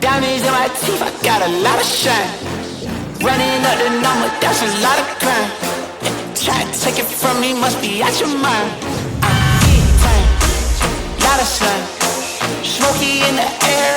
Diamonds in my teeth, I got a lot of shine. Running up the number, that's a lot of crime. Try to take it from me, must be out your mind. I'm big time, lot of sun. Smoky in the air,